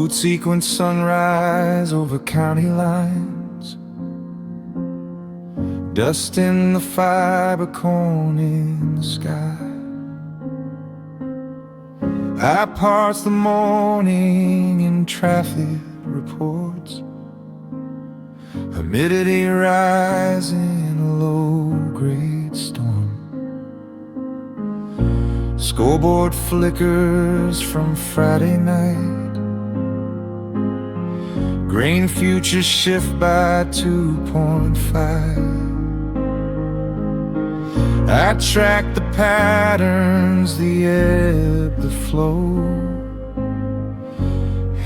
Boot sequence sunrise over county lines, dust in the fiber cone in the sky. I parse the morning in traffic reports, humidity rising, a low-grade storm. Scoreboard flickers from Friday night, grain futures shift by 2.5. I track the patterns, the ebb, the flow,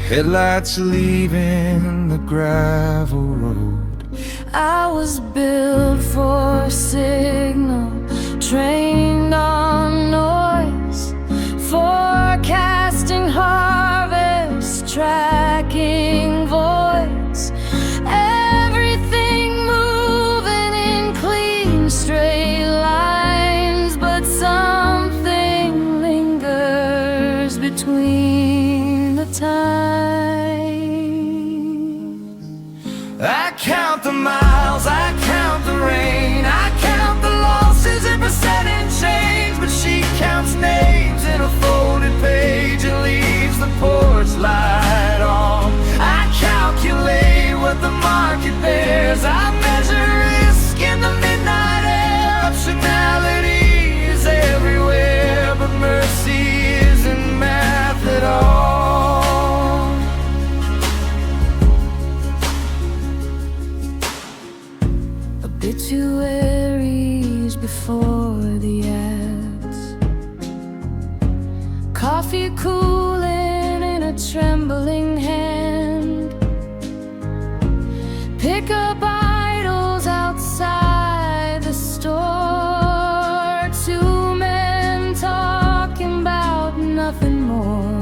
headlights leaving the gravel road. I was built for a signal, trained on noise, forecasting harvest, tracking voids, everything moving in clean straight lines, but something lingers between the times. I count the miles, I count the rain, I count the losses in percentage change, but she counts names in a folded page and leaves the porch light on. I calculate what the market bears, I measure risk in the midnight air. Optionality is everywhere, but mercy isn't math at all. Obituaries before the ads, coffee cooling in a trembling hand, pick up idols outside the store, two men talking about nothing more.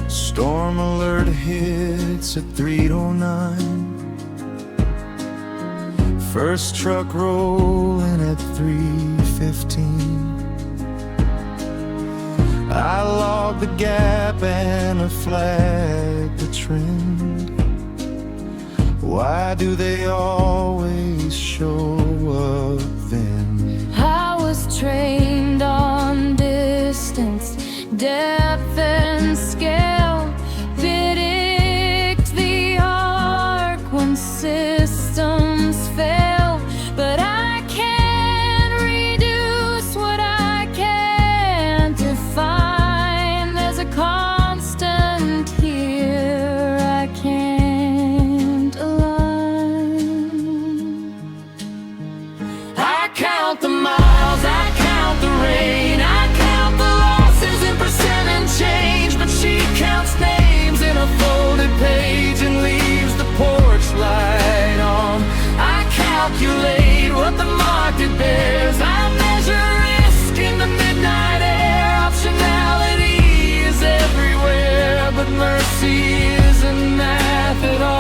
Storm alert hits at 3:09, first truck rolling at 3:15. I log the gap and I flag the trend. Why do they always show up then? I was trained on distance, depth and scale, predict the arc when systems fail, but I can't reduce what I can't define. There's a constant here I can't align. I count the miles, I count the rain, I count the losses in percent and change, but she counts names in a folded page and leaves the porch light on. I calculate what the market bears, I measure risk in the midnight air. Optionality is everywhere, but mercy isn't math at all.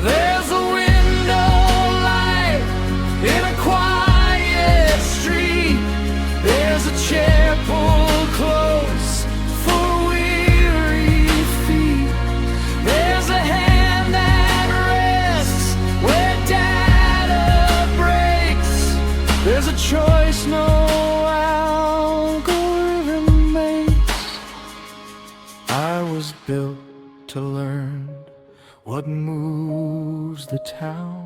There's a window light in a quiet street, there's a chair pulled close for weary feet, there's a hand that rests where data breaks, there's a choice no algorithm makes. I was built to learn what moves the town,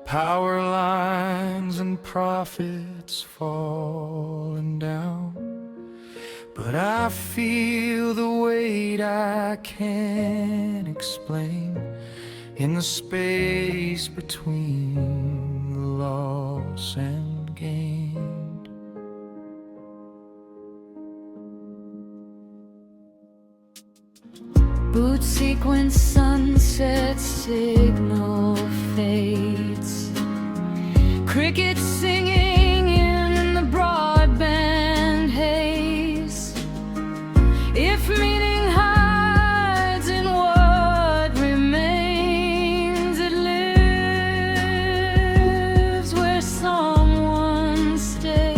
power lines and profits falling down, but I feel the weight I can't explain in the space between the loss and gain. Boot sequence sunset signal fades, crickets singing in the broadband haze. If meaning hides in what remains, it lives where someone stays.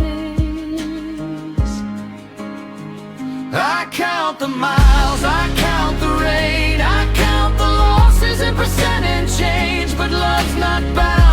count the miles, I count the rain, I count the losses in percent and change. But love's not bound